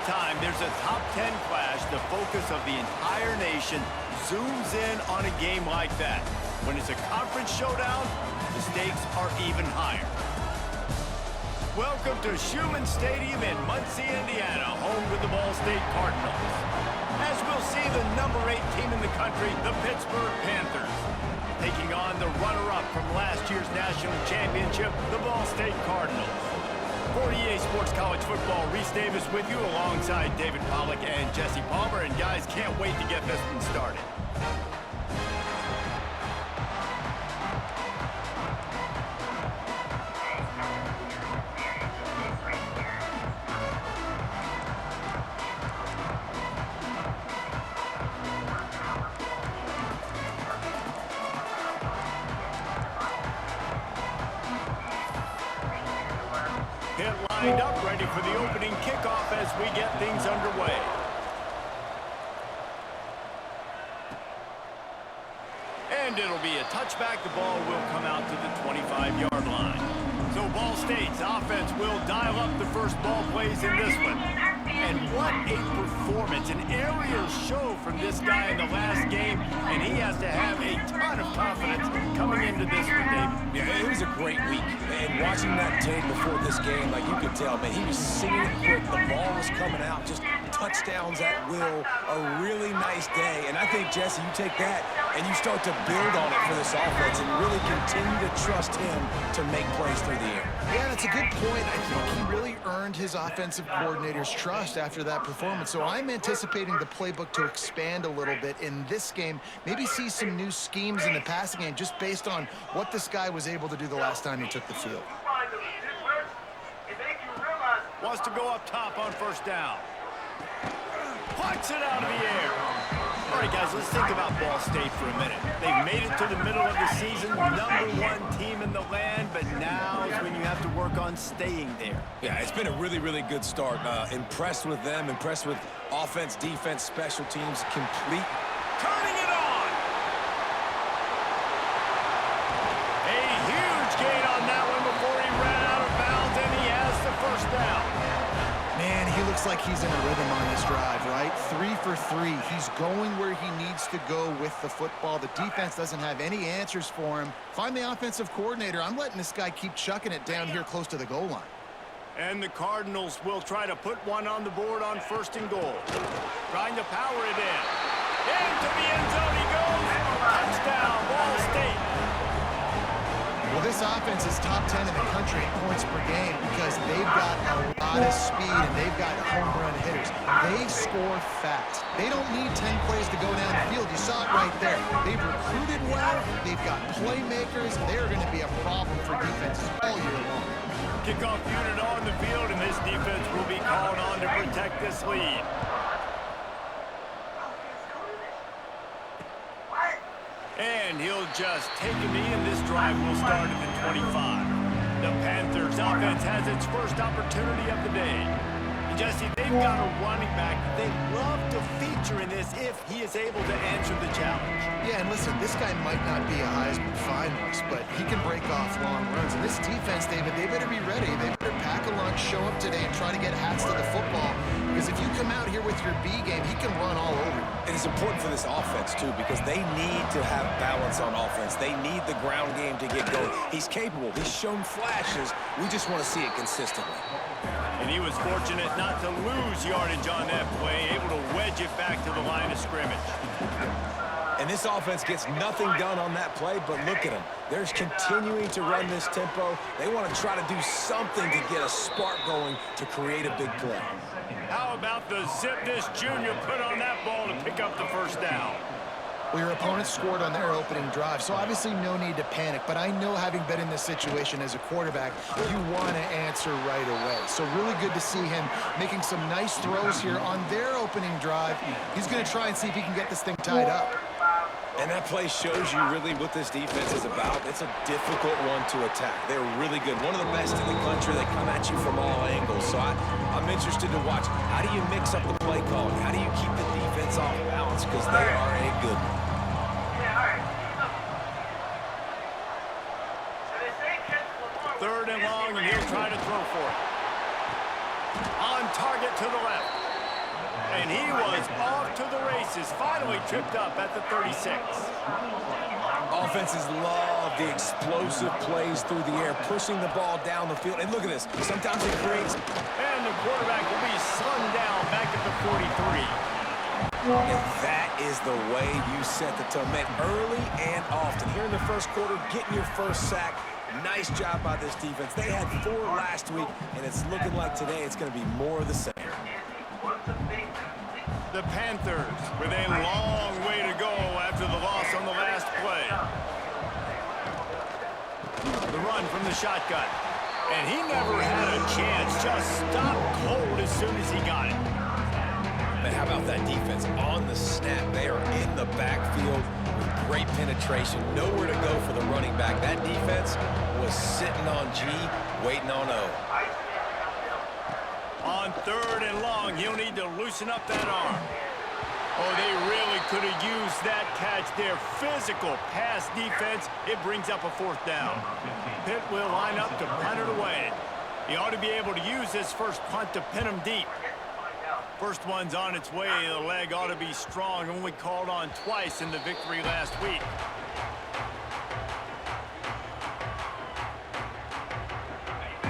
time there's a top 10 clash, the focus of the entire nation zooms in on a game like that. When it's a conference showdown, the stakes are even higher. Welcome to Schumann Stadium in Muncie, Indiana, home to the Ball State Cardinals. As we'll see the number 8 team in the country, the Pittsburgh Panthers, taking on the runner-up from last year's national championship, the Ball State Cardinals. For EA Sports College Football, Reese Davis with you alongside David Pollack and Jesse Palmer. And guys, can't wait to get this one started. Hit lined up, ready for the opening kickoff as we get things underway. And it'll be a touchback. The ball will come out to the 25-yard line. So Ball State's offense will dial up the first ball plays in this one. And what a performance, an aerial show from this guy in the last game, and he has to have a ton of confidence coming into this one, David. Yeah, it was a great week, and watching that tape before this game, like you could tell, man, he was singing it quick, the ball was coming out, just touchdowns at will, a really nice day, and I think, Jesse, you take that and you start to build on it for this offense and really continue to trust him to make plays through the air. Yeah, that's a good point. I think he really earned his offensive coordinator's trust after that performance. So I'm anticipating the playbook to expand a little bit in this game, maybe see some new schemes in the passing game just based on what this guy was able to do the last time he took the field. Wants to go up top on first down. Plucks it out of the air. All right, guys, let's think about Ball State for a minute. They've made it to the middle of the season, #1 team in the land, but now is when you have to work on staying there. Yeah, it's been a really, really good start. Impressed with them, impressed with offense, defense, special teams, complete. Turning it on. A huge gain on that one before he ran out of bounds, and he has the first down. Man, he looks like he's in a rhythm on this drive, right? 3 for 3. He's going where he needs to go with the football. The defense doesn't have any answers for him. Find the offensive coordinator. I'm letting this guy keep chucking it down here close to the goal line. And the Cardinals will try to put one on the board on 1st and goal. Trying to power it in. Into the end zone he goes. Touchdown, Ball State. Well, this offense is top 10 in the country in points per game because they've got a lot of speed and they've got home run hitters. They score fast. They don't need 10 plays to go down the field. You saw it right there. They've recruited well. They've got playmakers. They're going to be a problem for defenses all year long. Kickoff unit on the field, and this defense will be called on to protect this lead. And he'll just take a knee, and this drive will start at the 25. The Panthers offense has its first opportunity of the day. And Jesse, they've got a running back that they'd love to feature in this if he is able to answer the challenge. Yeah, and listen, this guy might not be a Heisman finalist, but he can break off long runs. And this defense, David, they better be ready. They better pack a lunch, show up today, and try to get hats to the football. Because if you come out here with your B game, he can run all over you. And it's important for this offense, too, because they need to have balance on offense. They need the ground game to get going. He's capable. He's shown flashes. We just want to see it consistently. And he was fortunate not to lose yardage on that play, able to wedge it back to the line of scrimmage. And this offense gets nothing done on that play, but look at them. They're continuing to run this tempo. They want to try to do something to get a spark going to create a big play. How about the zip this junior put on that ball to pick up the first down? Well, your opponent scored on their opening drive, so obviously no need to panic. But I know, having been in this situation as a quarterback, you want to answer right away. So really good to see him making some nice throws here on their opening drive. He's going to try and see if he can get this thing tied up. And that play shows you really what this defense is about. It's a difficult one to attack. They're really good. One of the best in the country. They come at you from all angles. So I'm interested to watch. How do you mix up the play calling? How do you keep the defense off balance? Because they are a good one. Third and long, and he'll try to throw for it. On target to the left. And he was off to the races, finally tripped up at the 36. Offenses love the explosive plays through the air, pushing the ball down the field. And look at this. Sometimes it creates... And the quarterback will be slung down back at the 43. And that is the way you set the tone, man, early and often. Here in the first quarter, getting your first sack. Nice job by this defense. They had 4 last week, and it's looking like today it's going to be more of the same. The Panthers with a long way to go after the loss on the last play. The run from the shotgun. And he never had a chance. Just stopped cold as soon as he got it. But how about that defense on the snap? They are in the backfield with great penetration. Nowhere to go for the running back. That defense was sitting on G, waiting on O. On 3rd and long, he'll need to loosen up that arm. Oh, they really could have used that catch there. Physical pass defense. It brings up a 4th down. Pitt will line up to punt it away. He ought to be able to use this first punt to pin him deep. First one's on its way. The leg ought to be strong. Only called on twice in the victory last week.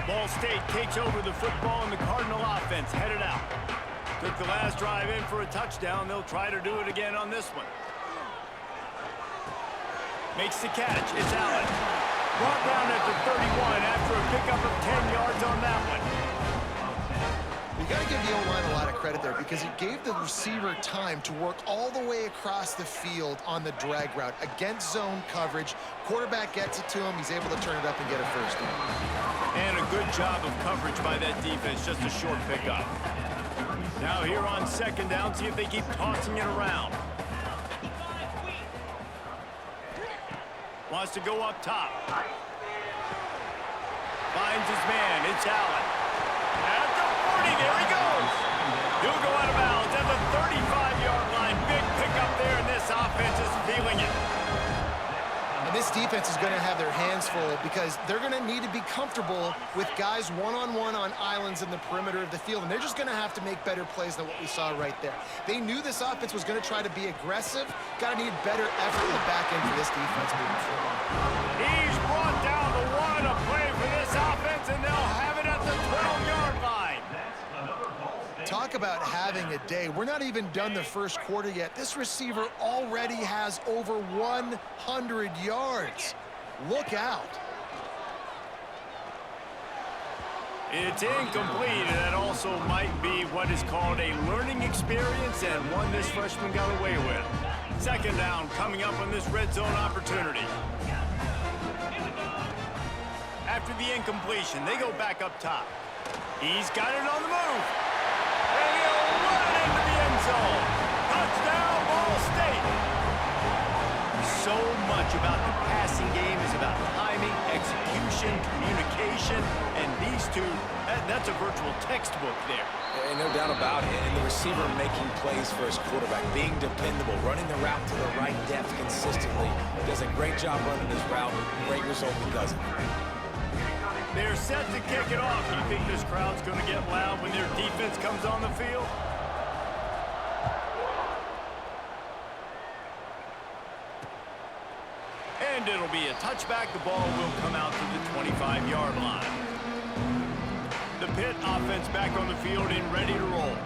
Ball State takes over the football, and the Cardinal offense headed out. Took the last drive in for a touchdown. They'll try to do it again on this one. Makes the catch. It's Allen. Brought down at the 31 after a pickup of 10 yards on that one. You got to give the O-line a lot of credit there because he gave the receiver time to work all the way across the field on the drag route against zone coverage. Quarterback gets it to him. He's able to turn it up and get a first down. And a good job of coverage by that defense. Just a short pickup. Now here on 2nd down, see if they keep tossing it around. Wants to go up top. Finds his man. It's Allen. At the 40, there he goes. He'll go out of bounds at the 35-yard line. Big pickup there, and this offense is feeling it. And this defense is going to have their hands full because they're going to need to be comfortable with guys one-on-one on islands in the perimeter of the field, and they're just going to have to make better plays than what we saw right there. They knew this offense was going to try to be aggressive. Got to need better effort in the back end for this defense moving forward. He's brought down the one, a play for this offense, and they'll have it at the 12-yard line. Talk about having a day. We're not even done the first quarter yet. This receiver already has over 100 yards. Look out. It's incomplete, and that also might be what is called a learning experience and one this freshman got away with. 2nd down coming up on this red zone opportunity. After the incompletion, they go back up top. He's got it on the move. And he'll run it into the end zone. Touchdown, Ball State. So much about the passing game is about timing, execution, communication, and these two, that's a virtual textbook there. And no doubt about it. And the receiver making plays for his quarterback, being dependable, running the route to the right depth consistently. Does a great job running his route. Great result because of it. They're set to kick it off. Do you think this crowd's going to get loud when their defense comes on the field? And it'll be a touchback. The ball will come out to the 25-yard line. The Pitt offense back on the field and ready to roll.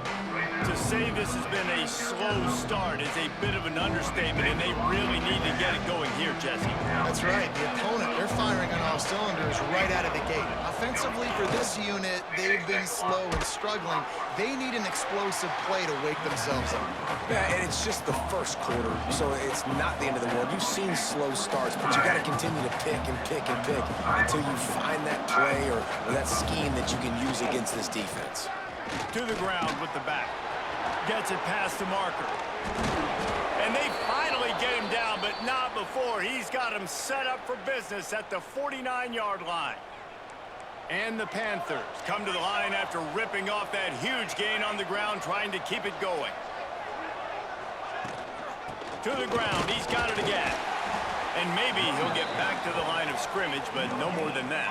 To say this has been a slow start is a bit of an understatement, and they really need to get it going here, Jesse. That's right. The opponent, they're firing on all cylinders right out of the gate. Offensively, for this unit, they've been slow and struggling. They need an explosive play to wake themselves up. Yeah, and it's just the first quarter, so it's not the end of the world. You've seen slow starts, but you got to continue to pick and pick and pick until you find that play or that scheme that you can use against this defense. To the ground with the back. Gets it past the marker. And they finally get him down, but not before. He's got him set up for business at the 49-yard line. And the Panthers come to the line after ripping off that huge gain on the ground, trying to keep it going. To the ground, he's got it again. And maybe he'll get back to the line of scrimmage, but no more than that.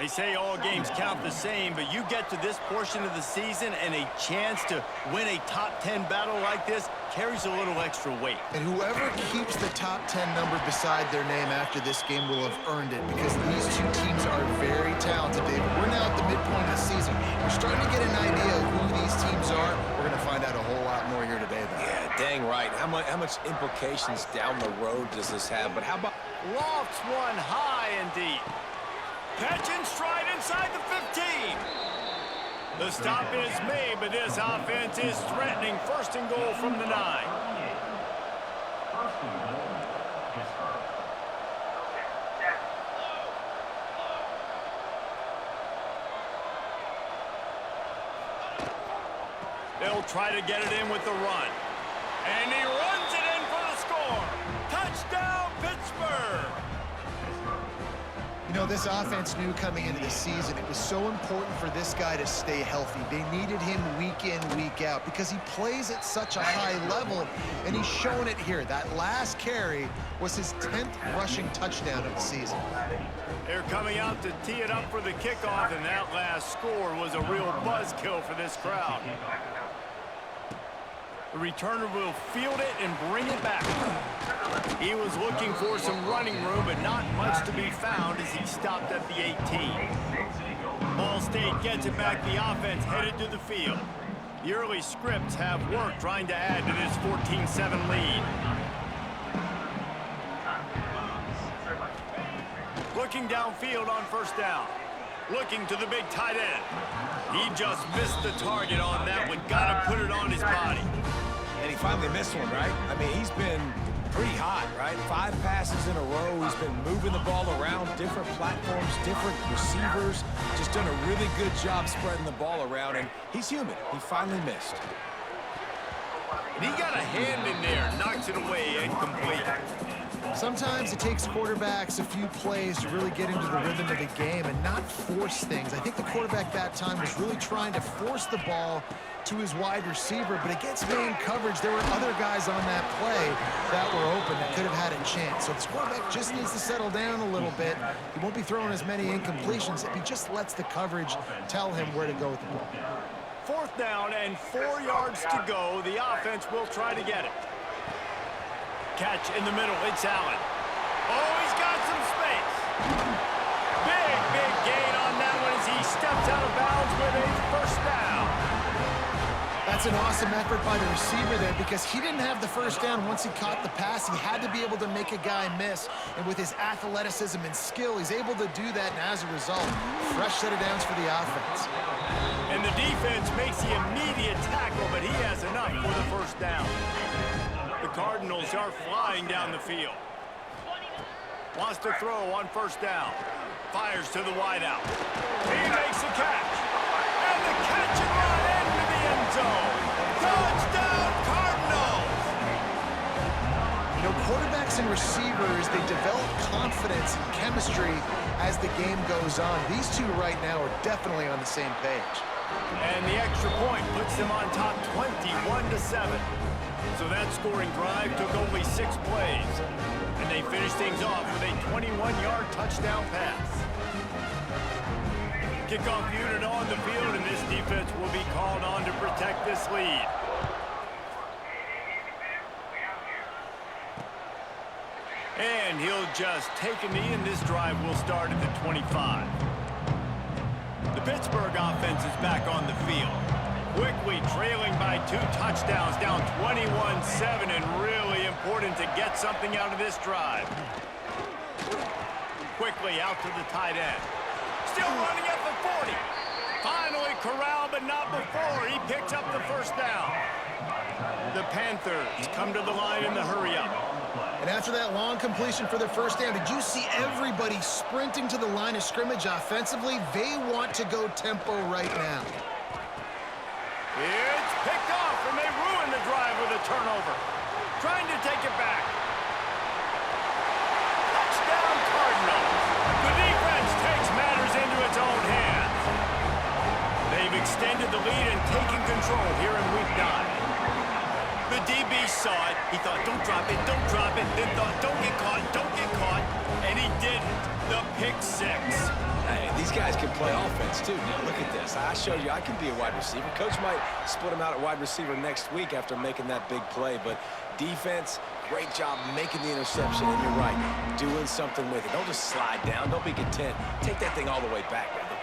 They say all games count the same, but you get to this portion of the season and a chance to win a top 10 battle like this carries a little extra weight. And whoever keeps the top 10 number beside their name after this game will have earned it, because these two teams are very talented, David. We're now at the midpoint of the season. We're starting to get an idea of who these teams are. We're going to find out a whole lot more here today, though. Yeah, dang right. How much implications down the road does this have? But how about... Lofts one high and deep. Catch in stride inside the 15. The stop is made, but this offense is threatening first and goal from the 9. They'll try to get it in with the run. And he runs it in for the score. Touchdown, Pittsburgh! You know, this offense knew coming into the season it was so important for this guy to stay healthy. They needed him week in, week out, because he plays at such a high level, and he's shown it here. That last carry was his 10th rushing touchdown of the season. They're coming out to tee it up for the kickoff, and that last score was a real buzzkill for this crowd. The returner will field it and bring it back. He was looking for some running room, but not much to be found as he stopped at the 18. Ball State gets it back. The offense headed to the field. The early scripts have worked trying to add to this 14-7 lead. Looking downfield on first down. Looking to the big tight end. He just missed the target on that one. Got to put it on his body. And he finally missed one, right? I mean, he's been pretty hot, right? 5 passes in a row. He's been moving the ball around, different platforms, different receivers. Just done a really good job spreading the ball around, and he's human. He finally missed. And he got a hand in there, knocks it away, incomplete. Sometimes it takes quarterbacks a few plays to really get into the rhythm of the game and not force things. I think the quarterback that time was really trying to force the ball to his wide receiver, but against man coverage, there were other guys on that play that were open that could have had a chance. So this quarterback just needs to settle down a little bit. He won't be throwing as many incompletions if he just lets the coverage tell him where to go with the ball. 4th down and 4 yards to go. The offense will try to get it. Catch in the middle, it's Allen. Oh, he's got some space. Big gain on that one as he steps out of bounds with a first down. That's an awesome effort by the receiver there, because he didn't have the first down once he caught the pass. He had to be able to make a guy miss, and with his athleticism and skill, he's able to do that, and as a result, fresh set of downs for the offense. And the defense makes the immediate tackle, but he has enough for the first down. The Cardinals are flying down the field. Wants to throw on first down. Fires to the wideout. He makes the catch. And the catch and run into the end zone. Touchdown, Cardinals! You know, quarterbacks and receivers, they develop confidence and chemistry as the game goes on. These two right now are definitely on the same page. And the extra point puts them on top 21-7. So that scoring drive took only 6 plays. And they finished things off with a 21-yard touchdown pass. Kickoff unit on the field, and this defense will be called on to protect this lead. And he'll just take a knee, and this drive will start at the 25. The Pittsburgh offense is back on the field. Quickly trailing by 2 touchdowns, down 21-7, and really important to get something out of this drive. Quickly out to the tight end. Still running at the 40. Finally corralled, but not before. He picks up the first down. The Panthers come to the line in the hurry-up. And after that long completion for their first down, did you see everybody sprinting to the line of scrimmage offensively? They want to go tempo right now. It's picked off, and they ruin the drive with a turnover. Trying to take it back. Touchdown, Cardinals. The defense takes matters into its own hands. They've extended the lead and taken control here in Week 9. The DB saw it. He thought, don't drop it, then thought, don't get caught, and he didn't. The pick six. Hey, these guys can play offense, too. Now, look at this. I showed you I can be a wide receiver. Coach might split him out at wide receiver next week after making that big play, but defense, great job making the interception, and you're right, doing something with it. Don't just slide down. Don't be content. Take that thing all the way back, brother.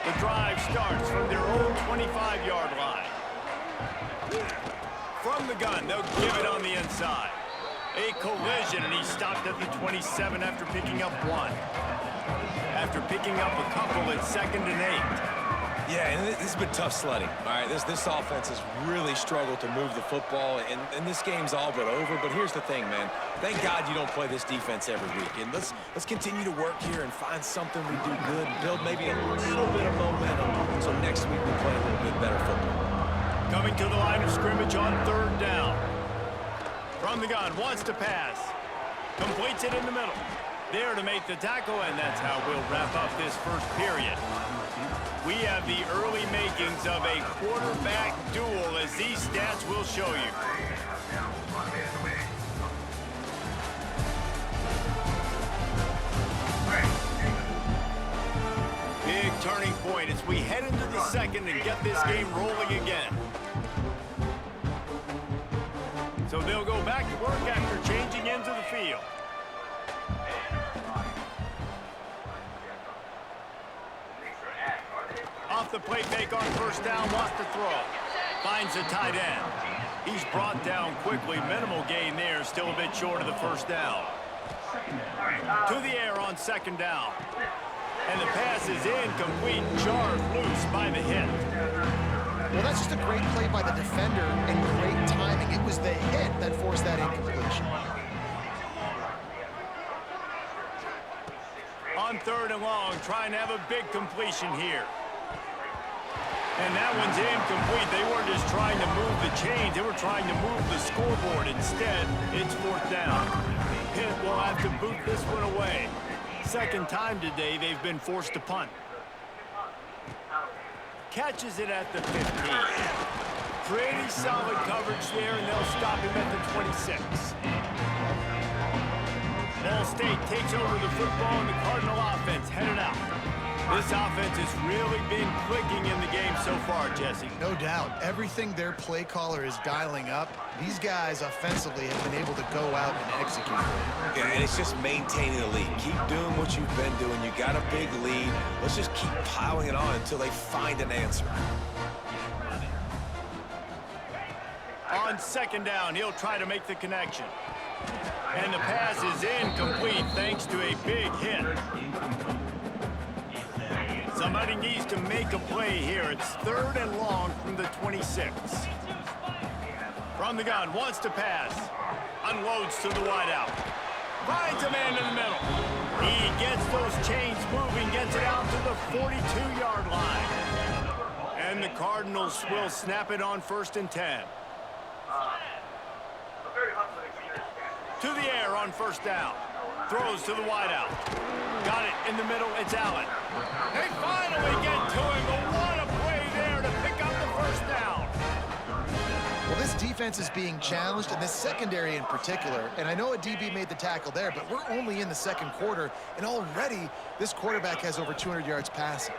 The drive starts from their own 25-yard line. From the gun, they'll give it on the inside. A collision, and he stopped at the 27 after picking up one. After picking up a couple, it's 2nd and 8. Yeah, and this has been tough sledding. All right, this offense has really struggled to move the football, and this game's all but over. But here's the thing, man. Thank God you don't play this defense every week. And let's continue to work here and find something we do good and build maybe a little bit of momentum so next week we play a little bit better football. Coming to the line of scrimmage on 3rd down. From the gun, wants to pass. Completes it in the middle. There to make the tackle, and that's how we'll wrap up this first period. We have the early makings of a quarterback duel, as these stats will show you. Big turning point as we head into the second and get this game rolling again. So they'll go back to work after changing into the field. Off the play fake on 1st down, wants to throw. Finds a tight end. He's brought down quickly. Minimal gain there, still a bit short of the 1st down. To the air on 2nd down. And the pass is incomplete, jarred loose by the hit. Well, that's just a great play by the defender and great timing. It was the hit that forced that incompletion. On 3rd and long, trying to have a big completion here. And that one's incomplete. They weren't just trying to move the chains. They were trying to move the scoreboard. Instead, it's 4th down. Pitt will have to boot this one away. 2nd time today they've been forced to punt. Catches it at the 15. Pretty solid coverage there, and they'll stop him at the 26. Ball State takes over the football, and the Cardinal offense headed out. This offense has really been clicking in the game so far, Jesse. No doubt. Everything their play caller is dialing up, these guys offensively have been able to go out and execute. Yeah, and it's just maintaining the lead. Keep doing what you've been doing. You got a big lead. Let's just keep piling it on until they find an answer. On 2nd down, he'll try to make the connection. And the pass is incomplete thanks to a big hit. Somebody needs to make a play here. It's 3rd and long from the 26. From the gun, wants to pass. Unloads to the wideout. Finds a man in the middle. He gets those chains moving, gets it out to the 42-yard line. And the Cardinals will snap it on 1st and 10. To the air on 1st down. Throws to the wideout. Got it in the middle. It's Allen. They finally get to him, but what a play there to pick up the 1st down. Well, this defense is being challenged, and this secondary in particular. And I know a DB made the tackle there, but we're only in the 2nd quarter, and already this quarterback has over 200 yards passing.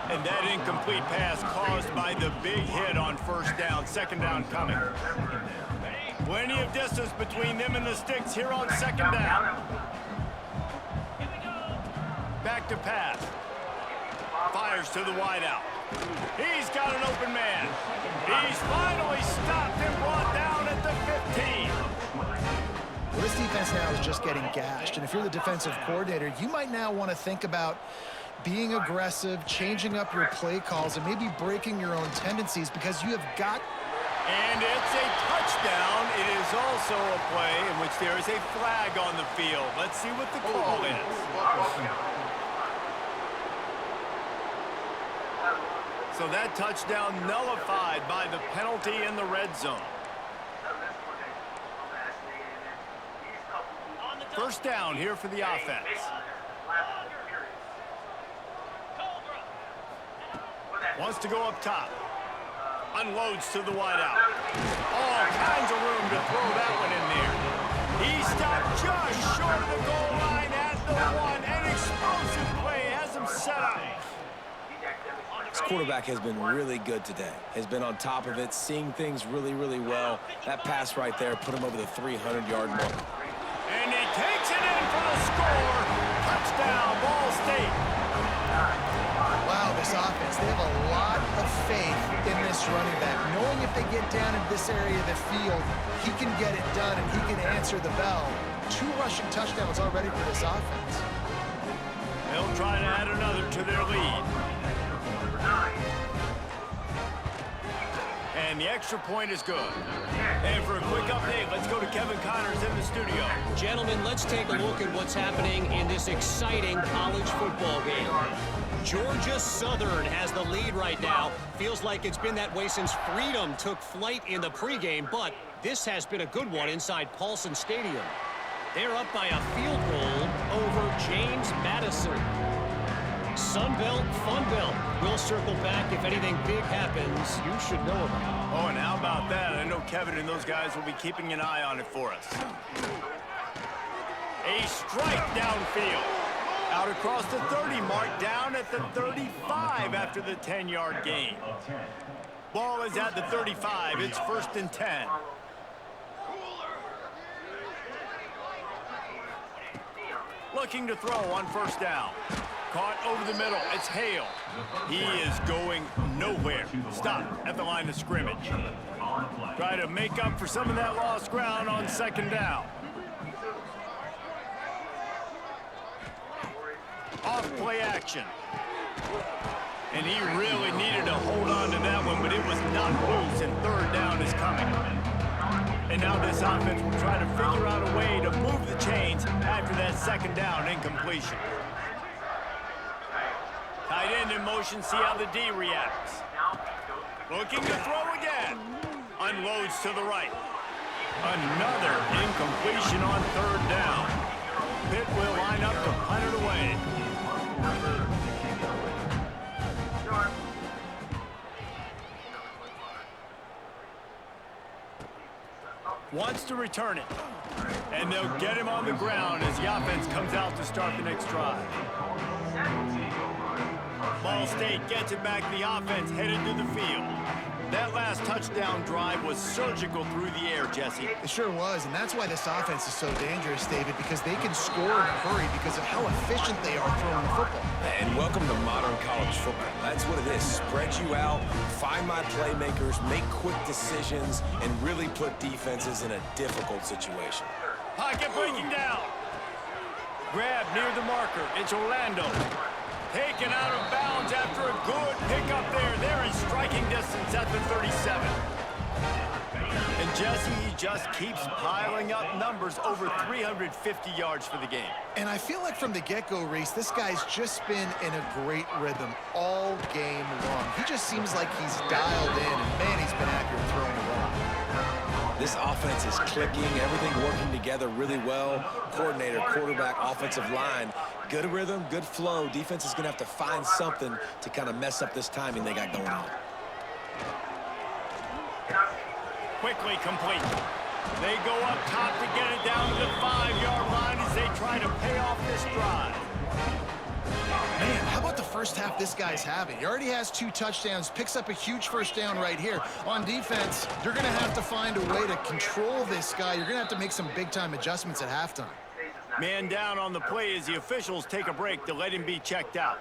And that incomplete pass caused by the big hit on 1st down. 2nd down coming. Plenty of distance between them and the sticks here on 2nd down. Back to pass. Fires to the wideout. He's got an open man. He's finally stopped and brought down at the 15. Well, this defense now is just getting gashed. And if you're the defensive coordinator, you might now want to think about being aggressive, changing up your play calls, and maybe breaking your own tendencies because you have got... And it's a touchdown. It is also a play in which there is a flag on the field. Let's see what the call is. So that touchdown nullified by the penalty in the red zone. 1st down here for the offense. Wants to go up top. Unloads to the wideout. All kinds of room to throw that one in there. He stopped just short of the goal line at the one. An explosive play has him set up. This quarterback has been really good today. Has been on top of it, seeing things really, really well. That pass right there put him over the 300-yard mark. And he takes it in for the score. Touchdown, Ball State. Wow, this offense, they have a lot of faith in this running back. Knowing if they get down in this area of the field, he can get it done and he can answer the bell. 2 rushing touchdowns already for this offense. They'll try to add another to their lead. And the extra point is good. And for a quick update, let's go to Kevin Connors in the studio. Gentlemen, let's take a look at what's happening in this exciting college football game. Georgia Southern has the lead right now. Feels like it's been that way since Freedom took flight in the pregame, but this has been a good one inside Paulson Stadium. They're up by a field goal over James Madison. Sunbelt, Funbelt. We'll circle back if anything big happens you should know about. Oh, and how about that? I know Kevin and those guys will be keeping an eye on it for us. A strike downfield. Out across the 30 mark, down at the 35 after the 10-yard gain. Ball is at the 35. It's 1st and 10. Looking to throw on 1st down. Caught over the middle. It's Hale. He is going nowhere. Stop at the line of scrimmage. Try to make up for some of that lost ground on 2nd down. Off play action. And he really needed to hold on to that one, but it was not loose, and 3rd down is coming. And now this offense will try to figure out a way to move the chains after that 2nd down incompletion. Tight end in motion, see how the D reacts. Looking to throw again. Unloads to the right. Another incompletion on 3rd down. Pitt will line up to punt it away. Wants to return it. And they'll get him on the ground as the offense comes out to start the next drive. Ball State gets it back. The offense headed to the field. That last touchdown drive was surgical through the air, Jesse. It sure was, and that's why this offense is so dangerous, David, because they can score in a hurry because of how efficient they are throwing the football. And welcome to modern college football. That's what it is. Spread you out, find my playmakers, make quick decisions, and really put defenses in a difficult situation. Pocket breaking down. Grab near the marker. It's Orlando. Taken out of bounds after a good pickup there. They're in striking distance at the 37. And Jesse, he just keeps piling up numbers, over 350 yards for the game. And I feel like from the get-go, Reese, this guy's just been in a great rhythm all game long. He just seems like he's dialed in, and man, he's been accurate throwing the ball. This offense is clicking, everything working together really well. Coordinator, quarterback, offensive line, good rhythm, good flow. Defense is going to have to find something to kind of mess up this timing they got going on. Quickly complete. They go up top to get it down to the 5-yard line as they try to pay off this drive. Man, how about the first half this guy's having? He already has 2 touchdowns, picks up a huge 1st down right here. On defense, you're going to have to find a way to control this guy. You're going to have to make some big-time adjustments at halftime. Man down on the play as the officials take a break to let him be checked out.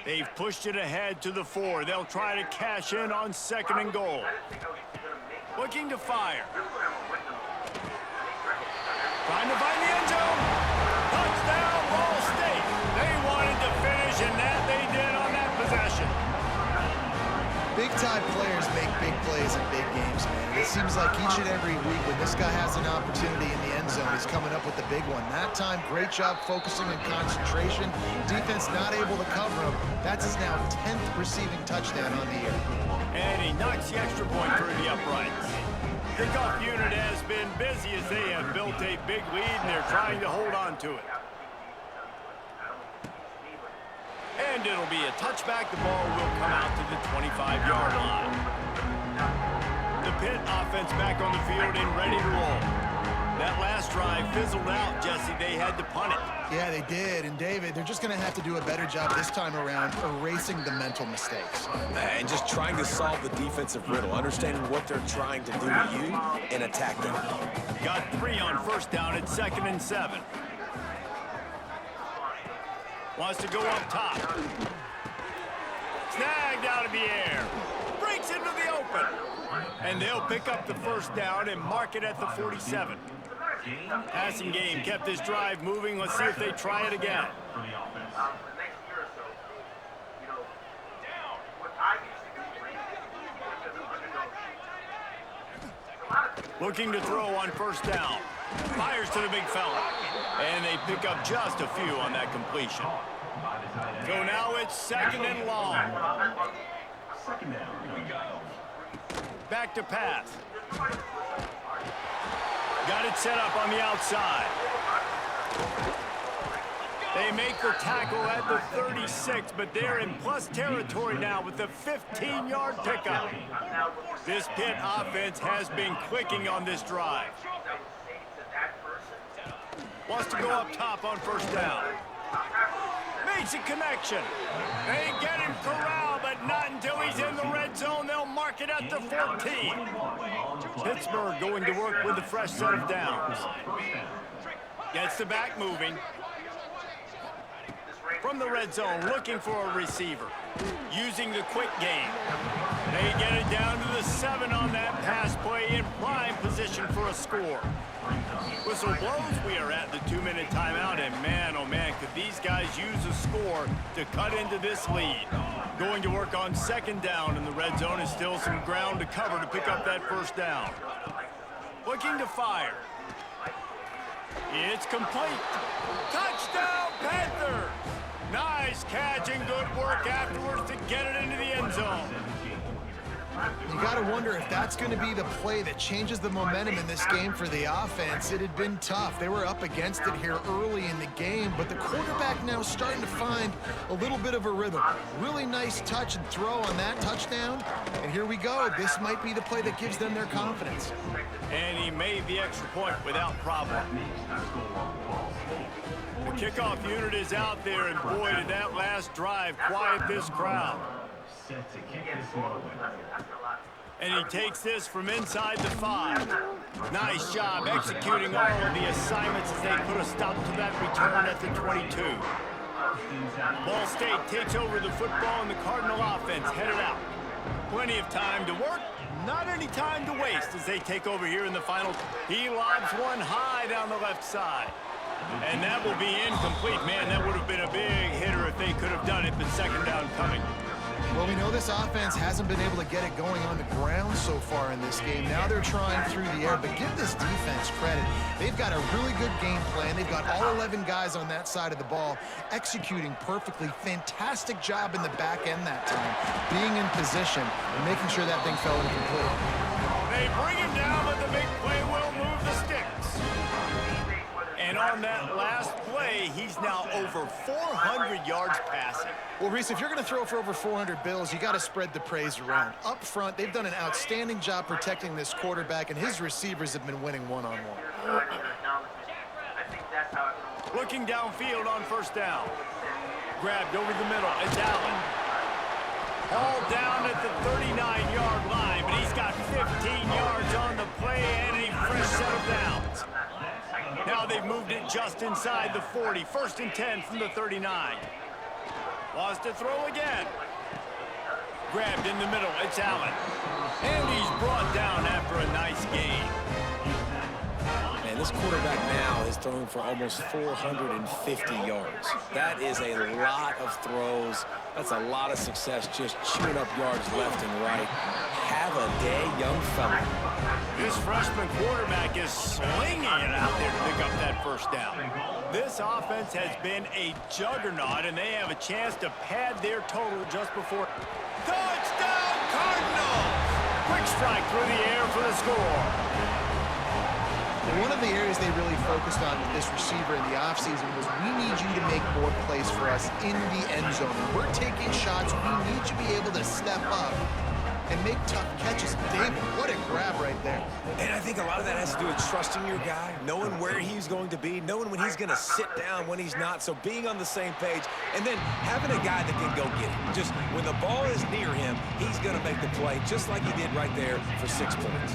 They've pushed it ahead to the 4. They'll try to cash in on 2nd and goal. Looking to fire. Trying to find the end zone. Touchdown, Ball State. They wanted to finish, and that they did on that possession. Big-time players make big plays in big games, man. And it seems like each and every week when this guy has an opportunity in the end zone, he's coming up with the big one. That time, great job focusing and concentration. Defense not able to cover him. That's his now 10th receiving touchdown on the year. And he knocks the extra point through the uprights. Kickoff unit has been busy as they have built a big lead, and they're trying to hold on to it. And it'll be a touchback. The ball will come out to the 25-yard line. Pitt offense back on the field and ready to roll. That last drive fizzled out, Jesse. They had to punt it. Yeah, they did. And, David, they're just going to have to do a better job this time around erasing the mental mistakes. And just trying to solve the defensive riddle, understanding what they're trying to do to you and attack them. Got 3 on first down at 2nd and 7. Wants to go up top. Snagged out of the air. Breaks into the open. And they'll pick up the first down and mark it at the 47. Passing game kept this drive moving. Let's see if they try it again. Looking to throw on first down. Fires to the big fella. And they pick up just a few on that completion. So now it's 2nd and long. Back to pass. Got it set up on the outside. They make the tackle at the 36, but they're in plus territory now with the 15-yard pickup. This Pitt offense has been clicking on this drive. Wants to go up top on first down. Makes a connection. They get him corralled, but not until he's in the red zone. They'll mark it at the 14. Pittsburgh going to work with a fresh set of downs. Gets the back moving. From the red zone, looking for a receiver. Using the quick game. They get it down to the 7 on that pass play in prime position for a score. Whistle blows, we are at the 2-minute timeout, and man, oh man, could these guys use a score to cut into this lead. Going to work on 2nd down, and the red zone is still some ground to cover to pick up that first down. Looking to fire. It's complete. Touchdown, Panthers! Nice catch and good work afterwards to get it into the end zone. You got to wonder if that's going to be the play that changes the momentum in this game for the offense. It had been tough. They were up against it here early in the game, but the quarterback now starting to find a little bit of a rhythm. Really nice touch and throw on that touchdown. And here we go. This might be the play that gives them their confidence. And he made the extra point without problem. The kickoff unit is out there, and boy, did that last drive quiet this crowd. And he takes this from inside the 5. Nice job executing all of the assignments as they put a stop to that return at the 22. Ball State takes over the football, and the Cardinal offense headed out. Plenty of time to work, not any time to waste as they take over here in the final. He lobs one high down the left side. And that will be incomplete. Man, that would have been a big hitter if they could have done it, but 2nd down coming. Well, we know this offense hasn't been able to get it going on the ground so far in this game. Now they're trying through the air, but give this defense credit. They've got a really good game plan. They've got all 11 guys on that side of the ball executing perfectly. Fantastic job in the back end that time, being in position and making sure that thing fell incomplete. They bring him down, but the big play will move the sticks. And on that last play, he's now over 400 yards passing. Well, Reese, if you're going to throw for over 400 bills, you got to spread the praise around. Up front, they've done an outstanding job protecting this quarterback, and his receivers have been winning one-on-one. Looking downfield on first down. Grabbed over the middle. It's Allen. Hauled down at the 39-yard line, but he's got 15 yards on the play and a fresh set of downs. Now they've moved it just inside the 40. 1st and 10 from the 39. Wants to throw again. Grabbed in the middle. It's Allen. And he's brought down after a nice gain. And this quarterback now is throwing for almost 450 yards. That is a lot of throws. That's a lot of success just chewing up yards left and right. Have a day, young fella. This freshman quarterback is slinging it out there to pick up that first down. This offense has been a juggernaut, and they have a chance to pad their total just before. Touchdown, Cardinals! Quick strike through the air for the score. One of the areas they really focused on with this receiver in the offseason was we need you to make more plays for us in the end zone. When we're taking shots, we need you to be able to step up and make tough catches. David, what a grab right there. And I think a lot of that has to do with trusting your guy, knowing where he's going to be, knowing when he's going to sit down, when he's not, so being on the same page, and then having a guy that can go get it. Just when the ball is near him, he's going to make the play, just like he did right there for 6 points.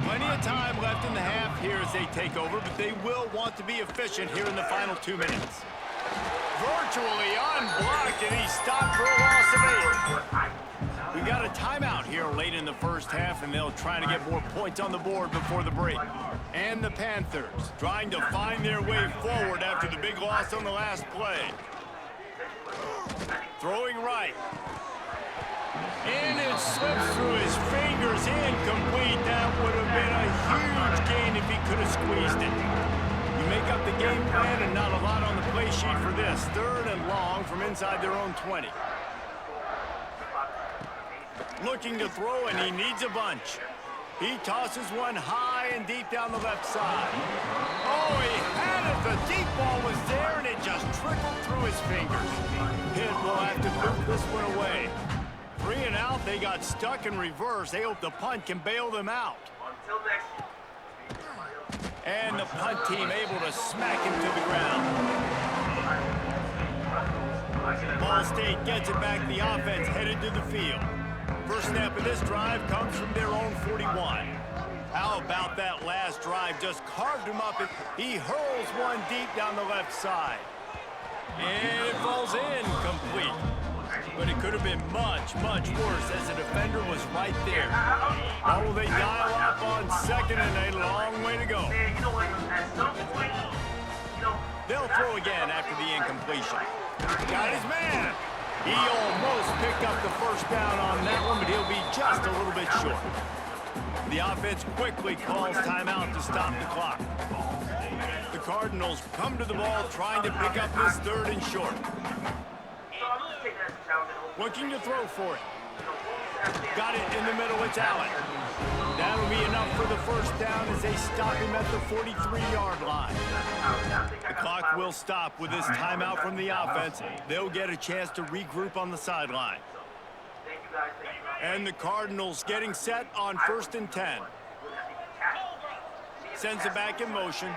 Plenty of time left in the half here as they take over, but they will want to be efficient here in the final 2 minutes. Virtually unblocked, and he stopped for a loss of 8. We got a timeout here late in the first half, and they'll try to get more points on the board before the break. And the Panthers trying to find their way forward after the big loss on the last play. Throwing right. And it slips through his fingers, incomplete. That would have been a huge gain if he could have squeezed it. You make up the game plan and not a lot on the play sheet for this. 3rd and long from inside their own 20. Looking to throw, and he needs a bunch. He tosses one high and deep down the left side. Oh, he had it. The deep ball was there, and it just trickled through his fingers. Pitt will have to boot this one away. 3 and out, they got stuck in reverse. They hope the punt can bail them out. And the punt team able to smack him to the ground. Ball State gets it back. The offense headed to the field. First snap of this drive comes from their own 41. How about that last drive? Just carved him up. He hurls one deep down the left side. And it falls in complete. But it could have been much, much worse as the defender was right there. How will they dial up on 2nd and a long way to go? They'll throw again after the incompletion. Got his man. He almost picked up the first down on that one, but he'll be just a little bit short. The offense quickly calls timeout to stop the clock. The Cardinals come to the ball trying to pick up this 3rd and short. Looking to throw for it. Got it in the middle, it's Allen. That'll be enough for the first down as they stop him at the 43-yard line. The clock will stop with this timeout from the offense. They'll get a chance to regroup on the sideline. And the Cardinals getting set on 1st and 10. Sends it back in motion.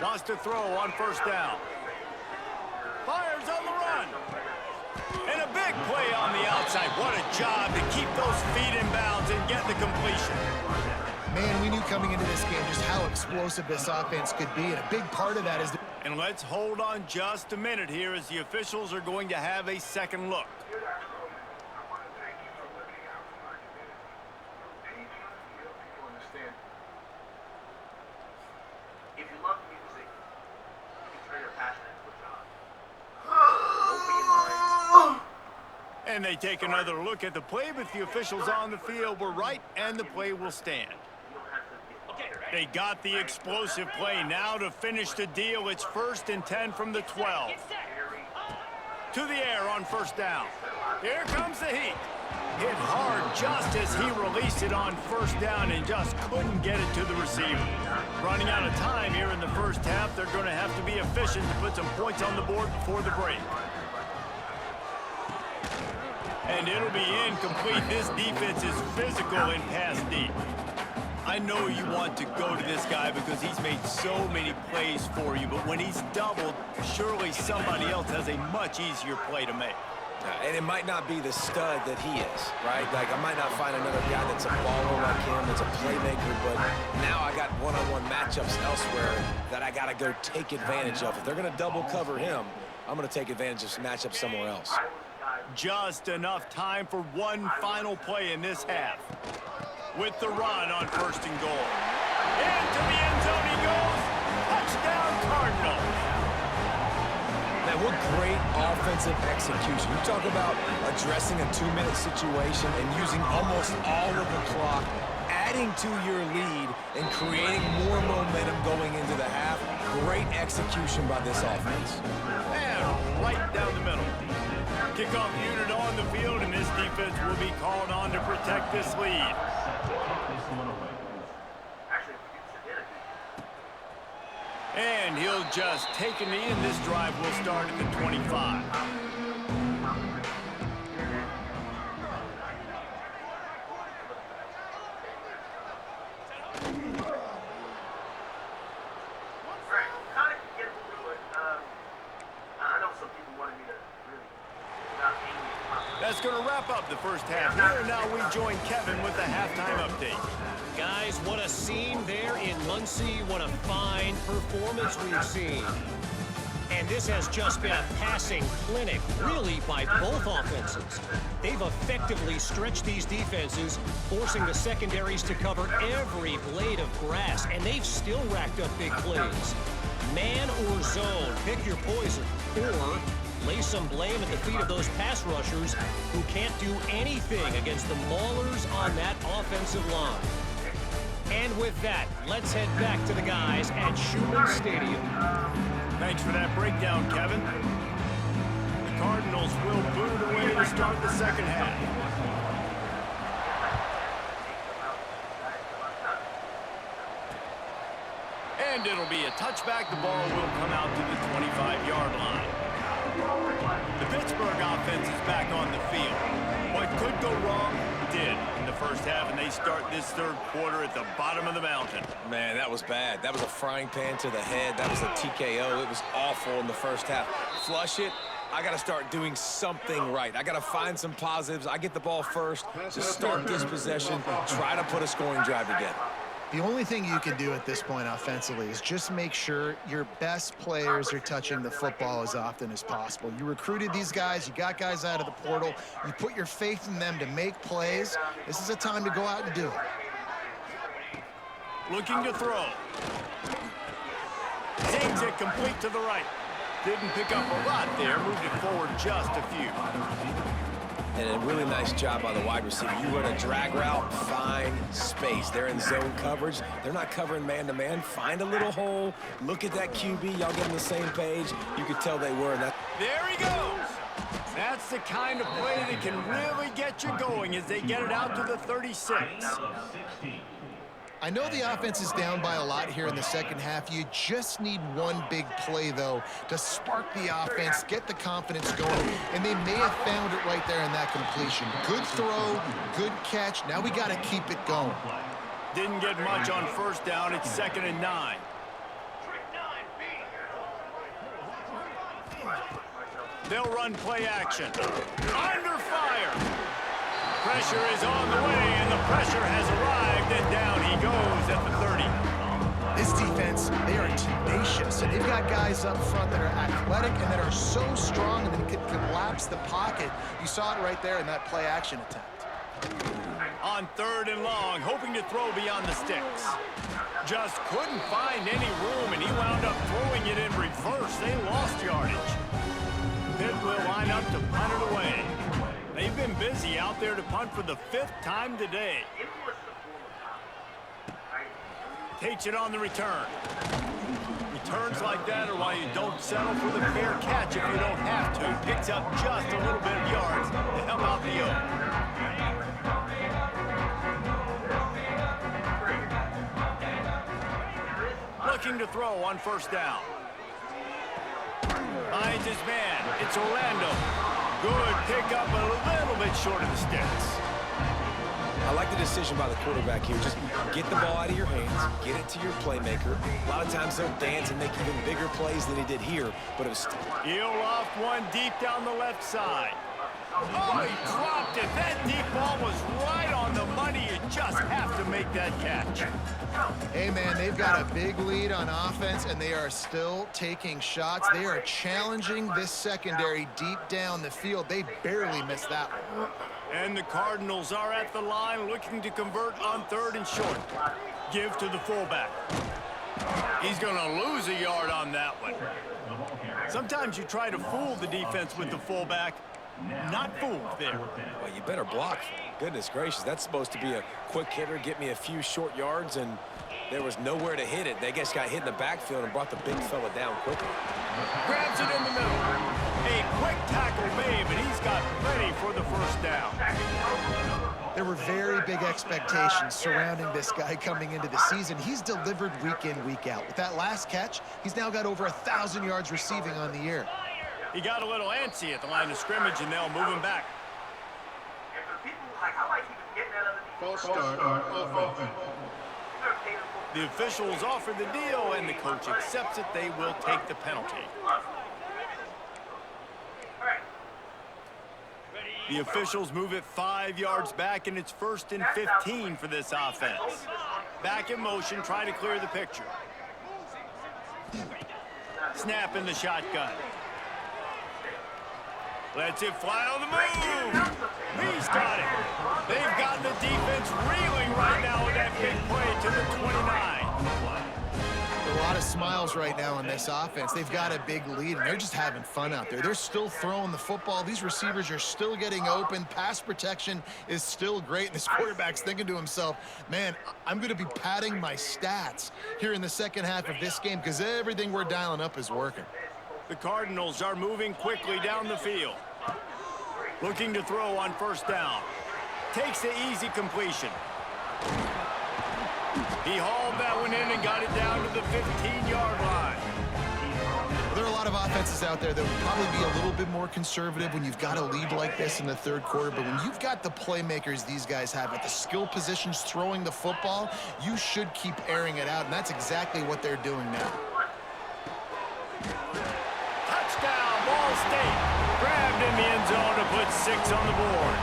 Wants to throw on 1st down. Fires on the run. And a big play on the outside. What a job to keep those feet in bounds and get the completion. Man, we knew coming into this game just how explosive this offense could be, and a big part of that is... And let's hold on just a minute here as the officials are going to have a second look. And they take another look at the play, but the officials on the field were right, and the play will stand. They got the explosive play. Now to finish the deal, it's 1st and 10 from the 12. To the air on 1st down. Here comes the heat. Hit hard just as he released it on 1st down and just couldn't get it to the receiver. Running out of time here in the first half, they're going to have to be efficient to put some points on the board before the break. And it'll be incomplete. This defense is physical and pass deep. I know you want to go to this guy because he's made so many plays for you, but when he's doubled, surely somebody else has a much easier play to make. And it might not be the stud that he is, right? Like, I might not find another guy that's a baller like him, that's a playmaker, but now I got one-on-one matchups elsewhere that I got to go take advantage of. If they're going to double cover him, I'm going to take advantage of some matchups somewhere else. Just enough time for one final play in this half. With the run on 1st and goal. Into the end zone he goes. Touchdown Cardinals. Man, what great offensive execution. You talk about addressing a 2-minute situation and using almost all of the clock, adding to your lead and creating more momentum going into the half. Great execution by this offense. And right down the middle. Kickoff unit on the field, and this defense will be called on to protect this lead. And he'll just take a knee, and this drive will start at the 25. That's going to wrap up the first half here. Now we join Kevin with the halftime update. Guys, what a scene there in Muncie. What a fine performance we've seen. And this has just been a passing clinic, really, by both offenses. They've effectively stretched these defenses, forcing the secondaries to cover every blade of grass, and they've still racked up big plays. Man or zone, pick your poison, or lay some blame at the feet of those pass rushers who can't do anything against the maulers on that offensive line. And with that, let's head back to the guys at Schumann Stadium. Thanks for that breakdown, Kevin. The Cardinals will boot it away to start the second half. And it'll be a touchback. The ball will come out to the 25-yard line. The Pittsburgh offense is back on the field. What could go wrong did in the first half, and they start this third quarter at the bottom of the mountain. Man, that was bad. That was a frying pan to the head. That was a TKO. It was awful in the first half. Flush it. I got to start doing something right. I got to find some positives. I get the ball first. Just start this possession. Try to put a scoring drive together. The only thing you can do at this point offensively is just make sure your best players are touching the football as often as possible. You recruited these guys. You got guys out of the portal. You put your faith in them to make plays. This is a time to go out and do it. Looking to throw. Takes it complete to the right. Didn't pick up a lot there. Moved it forward just a few. And a really nice job by the wide receiver. You run a drag route, find space. They're in zone coverage. They're not covering man-to-man. Find a little hole. Look at that QB. Y'all get on the same page. You could tell they were. There he goes. That's the kind of play that can really get you going as they get it out to the 36. I know the offense is down by a lot here in the second half. You just need one big play, though, to spark the offense, get the confidence going, and they may have found it right there in that completion. Good throw, good catch. Now we got to keep it going. Didn't get much on first down. It's 2nd and 9. They'll run play action. Under fire. Pressure is on the way, and the pressure has arrived, and down he goes at the 30. This defense, they are tenacious, and they've got guys up front that are athletic and that are so strong and can collapse the pocket. You saw it right there in that play-action attempt. On 3rd and long, hoping to throw beyond the sticks. Just couldn't find any room, and he wound up throwing it in reverse. They lost yardage. Pitt will line up to punt it away. They've been busy out there to punt for the 5th time today. Takes it on the return. Returns like that are why you don't settle for the fair catch if you don't have to. Picks up just a little bit of yards to help out the Oak. Looking to throw on first down. Finds his man. It's Orlando. Good pickup, a little bit short of the sticks. I like the decision by the quarterback here. Just get the ball out of your hands, get it to your playmaker. A lot of times they'll dance and make even bigger plays than he did here, but it was... He'll off one deep down the left side. Oh, he dropped it. That deep ball was right on the money. You just have to make that catch. Hey, man, they've got a big lead on offense, and they are still taking shots. They are challenging this secondary deep down the field. They barely missed that one. And the Cardinals are at the line looking to convert on 3rd and short. Give to the fullback. He's going to lose a yard on that one. Sometimes you try to fool the defense with the fullback. Not fooled there. Well, you better block. Goodness gracious, that's supposed to be a quick hitter, get me a few short yards, and there was nowhere to hit it. They just got hit in the backfield and brought the big fella down quickly. Grabs it in the middle. A quick tackle made, but he's got plenty for the first down. There were very big expectations surrounding this guy coming into the season. He's delivered week in, week out. With that last catch, he's now got over 1,000 yards receiving on the year. He got a little antsy at the line of scrimmage, and they'll move him back. False start on offense. The officials offer the deal, and the coach accepts it. They will take the penalty. The officials move it 5 yards back, and it's 1st and 15 for this offense. Back in motion, try to clear the picture. Snap in the shotgun. Lets it fly on the move. He's got it. They've got the defense reeling right now with that big play to the 29. A lot of smiles right now on this offense. They've got a big lead, and they're just having fun out there. They're still throwing the football. These receivers are still getting open. Pass protection is still great, and this quarterback's thinking to himself, man, I'm going to be padding my stats here in the second half of this game because everything we're dialing up is working. The Cardinals are moving quickly down the field. Looking to throw on 1st down. Takes the easy completion. He hauled that one in and got it down to the 15-yard line. Well, there are a lot of offenses out there that would probably be a little bit more conservative when you've got a lead like this in the 3rd quarter, but when you've got the playmakers these guys have at the skill positions throwing the football, you should keep airing it out, and that's exactly what they're doing now. Touchdown, Ball State. Grabbed in the end zone to put 6 on the board.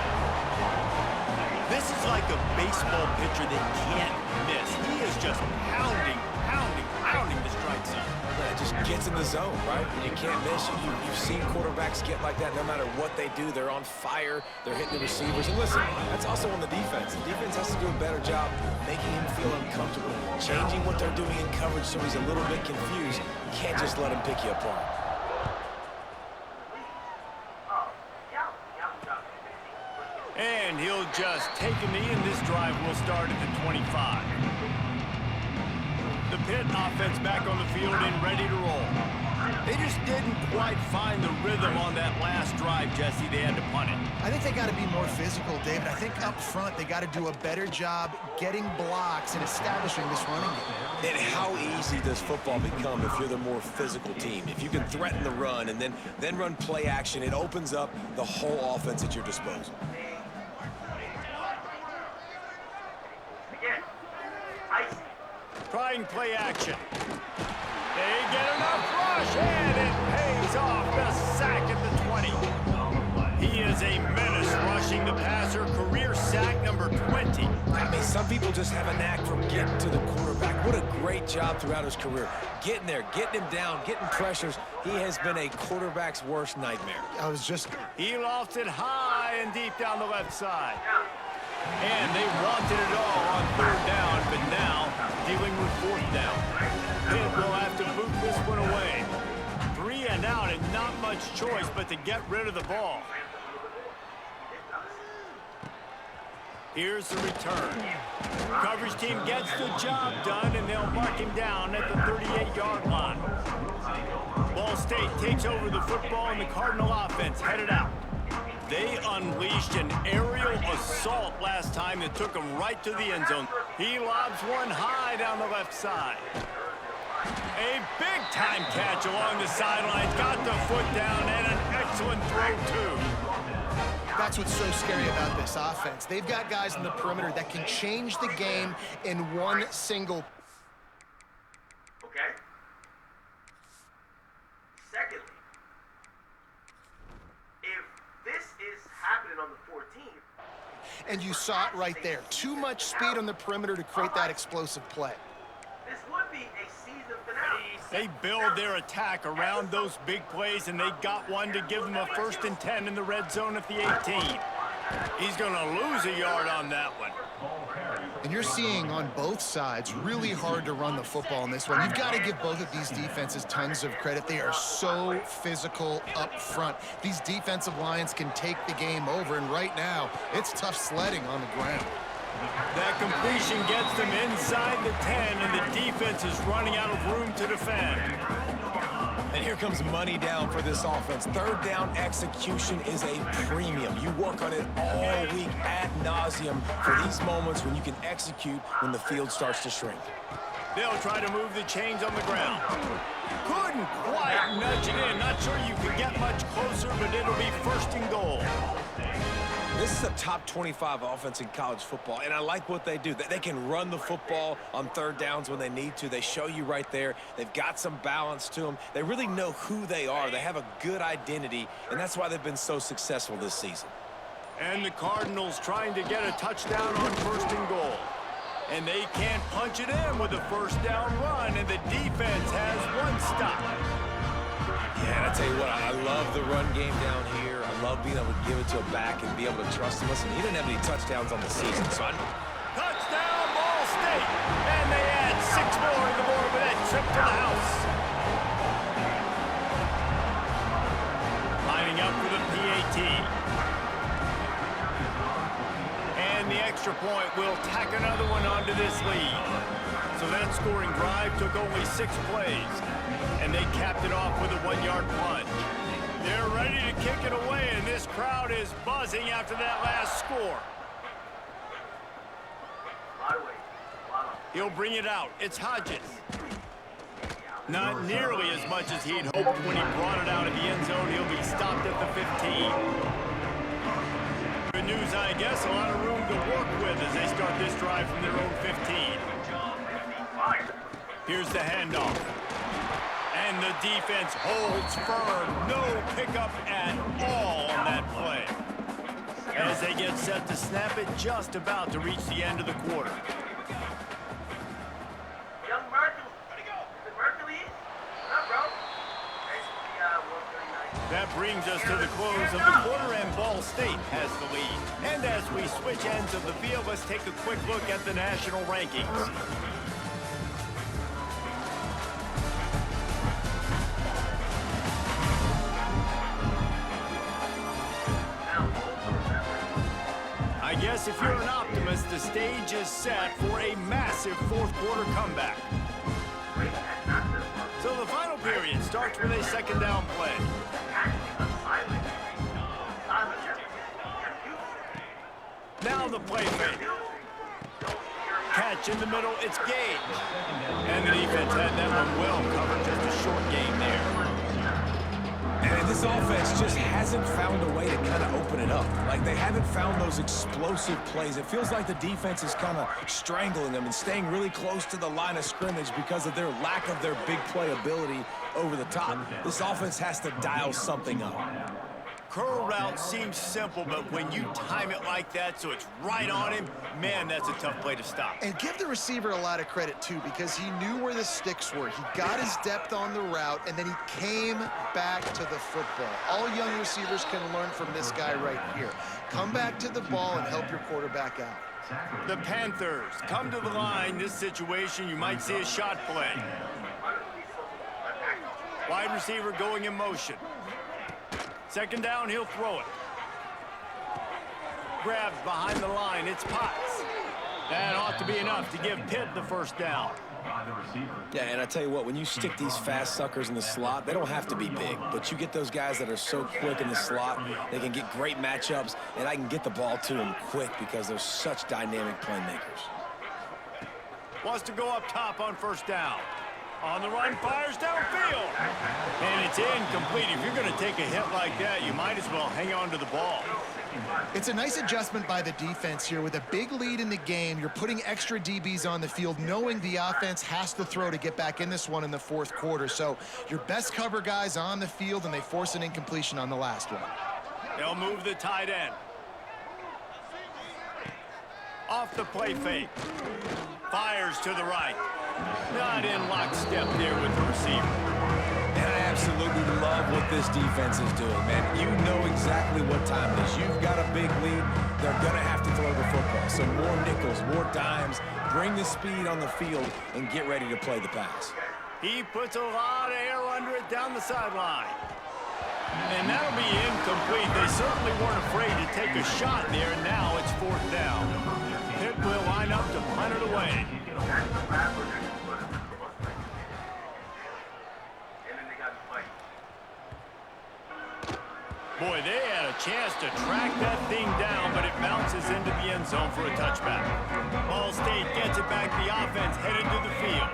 This is like a baseball pitcher that can't miss. He is just pounding the strike zone. Yeah, it just gets in the zone, right? When you can't miss, you've seen quarterbacks get like that no matter what they do. They're on fire. They're hitting the receivers. And listen, that's also on the defense. The defense has to do a better job making him feel uncomfortable, changing what they're doing in coverage so he's a little bit confused. You can't just let him pick you apart. And he'll just take a knee, and this drive will start at the 25. The Pitt offense back on the field and ready to roll. They just didn't quite find the rhythm on that last drive, Jesse. They had to punt it. I think they got to be more physical, David. I think up front they got to do a better job getting blocks and establishing this running game. And how easy does football become if you're the more physical team? If you can threaten the run and then run play action, it opens up the whole offense at your disposal. Trying play action. They get enough rush, and it pays off. The sack at the 20. He is a menace rushing the passer. Career sack number 20. I mean, some people just have a knack for getting to the quarterback. What a great job throughout his career. Getting there, getting him down, getting pressures. He has been a quarterback's worst nightmare. He lofts it high and deep down the left side. And they wanted it all on 3rd down, but now dealing with 4th down. Pitt will have to boot this one away. 3 and out, and not much choice but to get rid of the ball. Here's the return. Coverage team gets the job done, and they'll mark him down at the 38-yard line. Ball State takes over the football, and the Cardinal offense headed out. They unleashed an aerial assault last time that took him right to the end zone. He lobs one high down the left side. A big-time catch along the sidelines. Got the foot down, and an excellent throw, too. That's what's so scary about this offense. They've got guys in the perimeter that can change the game in one single. Okay. Secondly, if this is happening on the 14th, And you saw it right there. Too much speed on the perimeter to create that explosive play. this would be a season finale. They build their attack around those big plays, and they got one to give them a 1st and 10 in the red zone at the 18. He's going to lose a yard on that one. And you're seeing on both sides really hard to run the football in this one. You've got to give both of these defenses tons of credit. They are so physical up front. These defensive lines can take the game over, and right now, it's tough sledding on the ground. That completion gets them inside the 10, and the defense is running out of room to defend. And here comes money down for this offense. 3rd down execution is a premium. You work on it all week ad nauseum for these moments when you can execute when the field starts to shrink. They'll try to move the chains on the ground. Couldn't quite nudge it in. Not sure you could get much closer, but it'll be 1st and goal. This is a top 25 offense in college football, and I like what they do. They can run the football on 3rd downs when they need to. They show you right there. They've got some balance to them. They really know who they are. They have a good identity, and that's why they've been so successful this season. And the Cardinals trying to get a touchdown on 1st and goal. And they can't punch it in with a first down run, and the defense has one stop. Yeah, and I tell you what, I love the run game down here. I love being able to give it to a back and be able to trust him. Listen, he didn't have any touchdowns on the season, so Touchdown, Ball State! And they add 6 more to the board with that trip to the house. Lining up for the PAT. And the extra point will tack another one onto this lead. So that scoring drive took only 6 plays. And they capped it off with a 1-yard plunge. They're ready to kick it away, and this crowd is buzzing after that last score. He'll bring it out. It's Hodges. Not nearly as much as he'd hoped when he brought it out of the end zone. He'll be stopped at the 15. Good news, I guess. A lot of room to work with as they start this drive from their own 15. Here's the handoff. And the defense holds firm. No pickup at all on that play. As they get set to snap it, just about to reach the end of the quarter. Young Murphy. Is it Mercury? What up, bro? That brings us to the close of the quarter, and Ball State has the lead. And as we switch ends of the field, let's take a quick look at the national rankings. I guess if you're an optimist, the stage is set for a massive 4th quarter comeback. So the final period starts with a 2nd down play. Now the play fake. Catch in the middle, it's Gage. And the defense had that one well covered, just a short game there. And this offense just hasn't found a way to kind of open it up. Like, they haven't found those explosive plays. It feels like the defense is kind of strangling them and staying really close to the line of scrimmage because of their lack of their big play ability over the top. This offense has to dial something up. Curl route seems simple, but when you time it like that so it's right on him, man, that's a tough play to stop. And give the receiver a lot of credit, too, because he knew where the sticks were. He got his depth on the route, and then he came back to the football. All young receivers can learn from this guy right here. Come back to the ball and help your quarterback out. The Panthers come to the line. This situation, you might see a shot play. Wide receiver going in motion. 2nd down, he'll throw it. Grabbed behind the line, it's Potts. That ought to be enough to give Pitt the 1st down. Yeah, and I tell you what, when you stick these fast suckers in the slot, they don't have to be big, but you get those guys that are so quick in the slot, they can get great matchups, and I can get the ball to them quick because they're such dynamic playmakers. Wants to go up top on 1st down. On the run, fires downfield. And it's incomplete. If you're going to take a hit like that, you might as well hang on to the ball. It's a nice adjustment by the defense here. With a big lead in the game, you're putting extra DBs on the field, knowing the offense has to throw to get back in this one in the 4th quarter. So your best cover guys on the field, and they force an incompletion on the last one. They'll move the tight end. Off the play fake. Fires to the right. Not in lockstep there with the receiver. And I absolutely love what this defense is doing, man. You know exactly what time it is. You've got a big lead. They're going to have to throw the football. So more nickels, more dimes. Bring the speed on the field and get ready to play the pass. He puts a lot of air under it down the sideline. And that'll be incomplete. They certainly weren't afraid to take a shot there. Now it's 4th down. Pitt will line up to punt it away. Boy, they had a chance to track that thing down, but it bounces into the end zone for a touchback. Ball State gets it back. The offense headed to the field.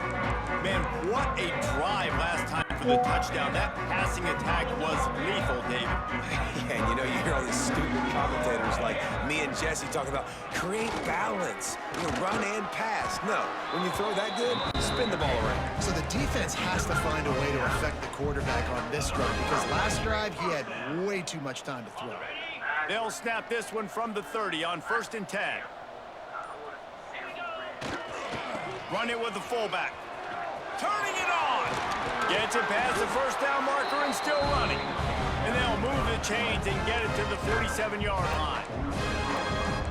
Man, what a drive last time for the touchdown. That passing attack was lethal, David. Yeah, and you know, you hear all these stupid commentators like me and Jesse talking about create balance, run and pass. No, when you throw that good, spin the ball around. So the defense has to find a way to affect the quarterback on this drive, because last drive he had way too much time to throw. They'll snap this one from the 30 on 1st and 10. Run it with the fullback. Turning it on. Gets it past the first down marker and still running. And they'll move the chains and get it to the 47-yard line.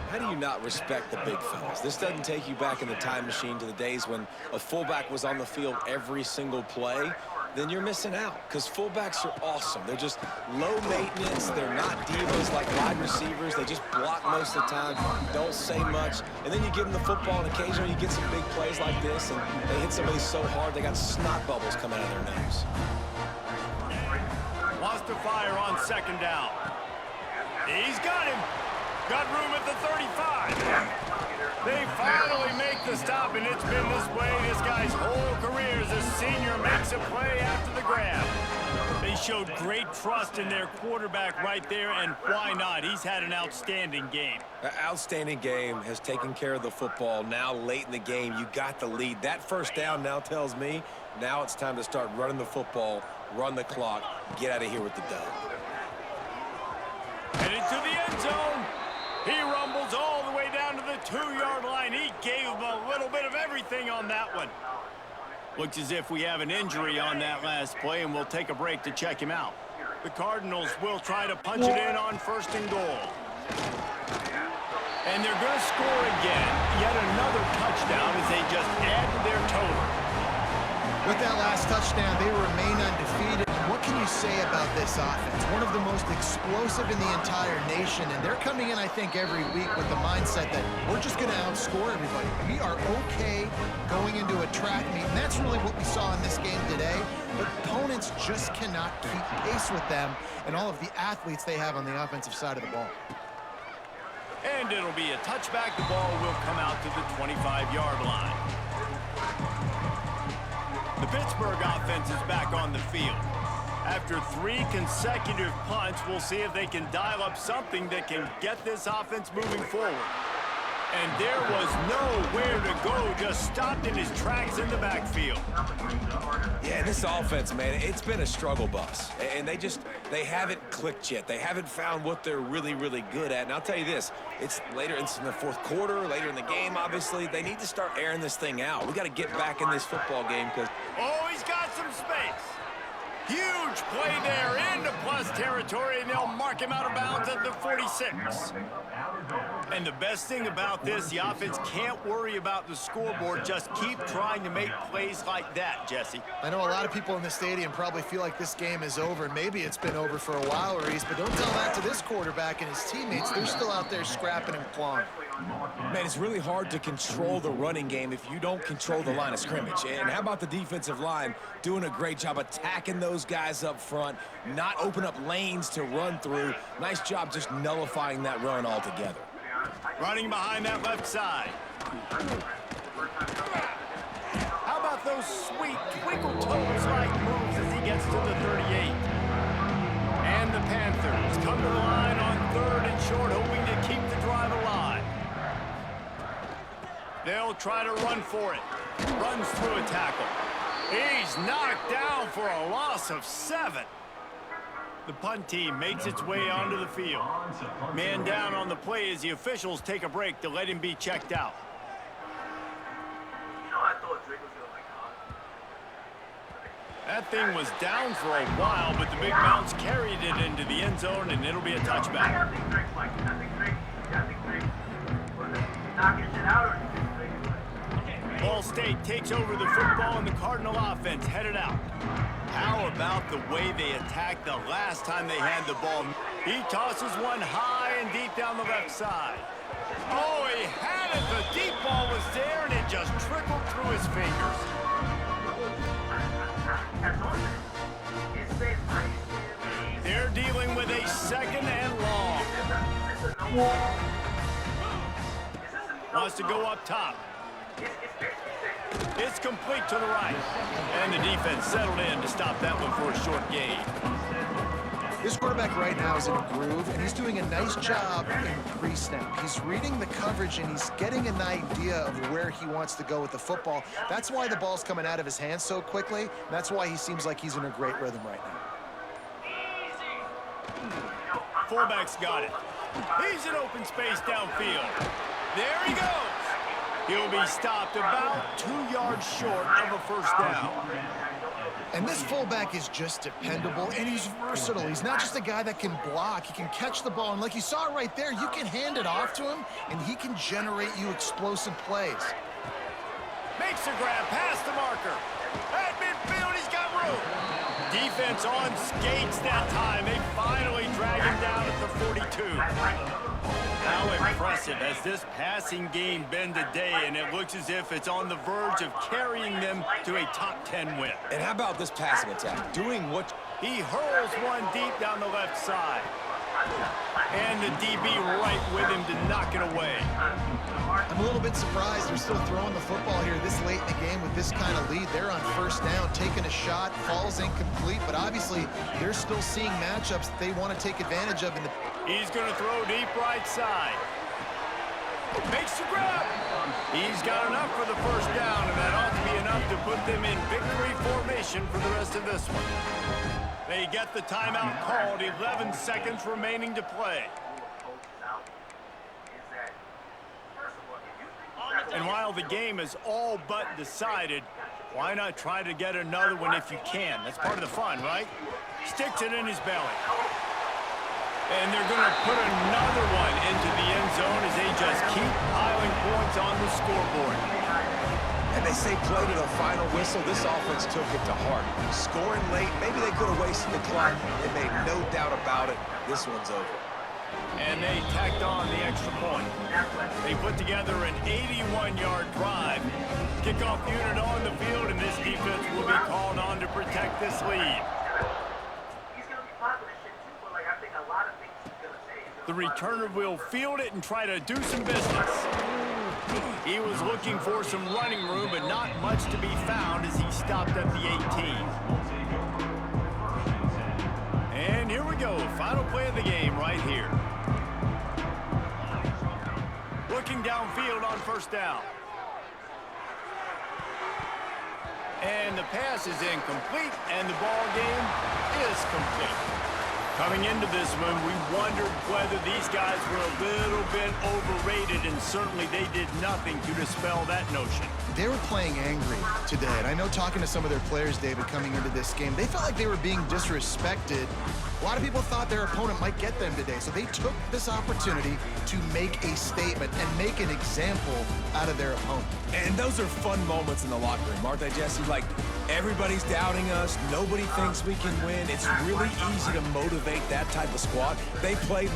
How do you not respect the big fellas? This doesn't take you back in the time machine to the days when a fullback was on the field every single play. Then you're missing out, because fullbacks are awesome. They're just low maintenance. They're not divas like wide receivers. They just block most of the time, don't say much. And then you give them the football, and occasionally you get some big plays like this, and they hit somebody so hard they got snot bubbles coming out of their nose. Wants to fire on 2nd down. He's got him. Got room at the 35. They finally make the stop, and it's been this way this guy's whole career as a senior makes a play after the grab. They showed great trust in their quarterback right there, and why not? He's had an outstanding game. An outstanding game, has taken care of the football. Now late in the game, you got the lead. That 1st down now tells me now it's time to start running the football, run the clock, get out of here with the dub. Headed to the end zone. He rumbles all the way down to the 2-yard line. He gave him a little bit of everything on that one. Looks as if we have an injury on that last play, and we'll take a break to check him out. The Cardinals will try to punch it in on 1st and goal. And they're going to score again. Yet another touchdown as they just add to their total. With that last touchdown, they remain undefeated. What can you say about this offense? One of the most explosive in the entire nation, and they're coming in, I think, every week with the mindset that we're just going to outscore everybody. We are okay going into a track meet, and that's really what we saw in this game today. But opponents just cannot keep pace with them and all of the athletes they have on the offensive side of the ball. And it'll be a touchback. The ball will come out to the 25-yard line. The Pittsburgh offense is back on the field. After 3 consecutive punts, we'll see if they can dial up something that can get this offense moving forward. And there was nowhere to go, just stopped in his tracks in the backfield. Yeah, this offense, man, it's been a struggle bus. And they haven't clicked yet. They haven't found what they're really, really good at. And I'll tell you this, it's later, it's in the 4th quarter, later in the game, obviously. They need to start airing this thing out. We got to get back in this football game because... Oh, he's got some space. Huge play there into plus territory, and they'll mark him out of bounds at the 46. And the best thing about this, the offense can't worry about the scoreboard. Just keep trying to make plays like that, Jesse. I know a lot of people in the stadium probably feel like this game is over. Maybe it's been over for a while, Reese, but don't tell that to this quarterback and his teammates. They're still out there scrapping and clawing. Man, it's really hard to control the running game if you don't control the line of scrimmage. And how about the defensive line doing a great job attacking those guys up front, not open up lanes to run through. Nice job just nullifying that run altogether. Running behind that left side. How about those sweet twinkle toes-like moves as he gets to the 38? And the Panthers come to the line on 3rd and short, hoping to keep the drive alive. They'll try to run for it. Runs through a tackle. He's knocked down for a loss of 7. The punt team makes its way onto the field. Man down on the play as the officials take a break to let him be checked out. That thing was down for a while, but the big bounce carried it into the end zone, and it'll be a touchback. Ball State takes over the football, and the Cardinal offense headed out. How about the way they attacked the last time they had the ball? He tosses one high and deep down the left side. Oh, he had it. The deep ball was there, and it just trickled through his fingers. They're dealing with a 2nd and long. Wants to go up top. It's complete to the right. And the defense settled in to stop that one for a short gain. This quarterback right now is in a groove, and he's doing a nice job in pre-snap. He's reading the coverage, and he's getting an idea of where he wants to go with the football. That's why the ball's coming out of his hands so quickly, and that's why he seems like he's in a great rhythm right now. Fullback's got it. He's in open space downfield. There he goes. He'll be stopped about 2 yards short of a first down. And this fullback is just dependable, and he's versatile. He's not just a guy that can block. He can catch the ball, and like you saw right there, you can hand it off to him, and he can generate you explosive plays. Makes a grab past the marker. At midfield, he's got room. Defense on skates that time. They finally drag him down at the 42. How impressive has this passing game been today, and it looks as if it's on the verge of carrying them to a top 10 win. And how about this passing attack? Doing what... He hurls one deep down the left side. And the DB right with him to knock it away. I'm a little bit surprised they're still throwing the football here this late in the game with this kind of lead. They're on first down, taking a shot, falls incomplete, but obviously they're still seeing matchups that they want to take advantage of. He's going to throw deep right side. Makes the grab. He's got enough for the first down, and that ought to be enough to put them in victory formation for the rest of this one. They get the timeout called, 11 seconds remaining to play. And while the game is all but decided, why not try to get another one if you can? That's part of the fun, right? Sticks it in his belly. And they're going to put another one into the end zone as they just keep piling points on the scoreboard. And they say play to the final whistle. This offense took it to heart. Scoring late, maybe they could have wasted the clock. They made no doubt about it. This one's over. And they tacked on the extra point. They put together an 81-yard drive. Kickoff unit on the field, and this defense will be called on to protect this lead. The returner will field it and try to do some business. He was looking for some running room, but not much to be found as he stopped at the 18. And here we go, final play of the game right here. Looking downfield on first down. And the pass is incomplete, and the ball game is complete. Coming into this one, we wondered whether these guys were a little bit overrated, and certainly they did nothing to dispel that notion. They were playing angry today, and I know talking to some of their players, David, coming into this game, they felt like they were being disrespected. A lot of people thought their opponent might get them today, so they took this opportunity to make a statement and make an example out of their opponent. And those are fun moments in the locker room, aren't they, Jesse? Like, everybody's doubting us. Nobody thinks we can win. It's really easy to motivate that type of squad. They play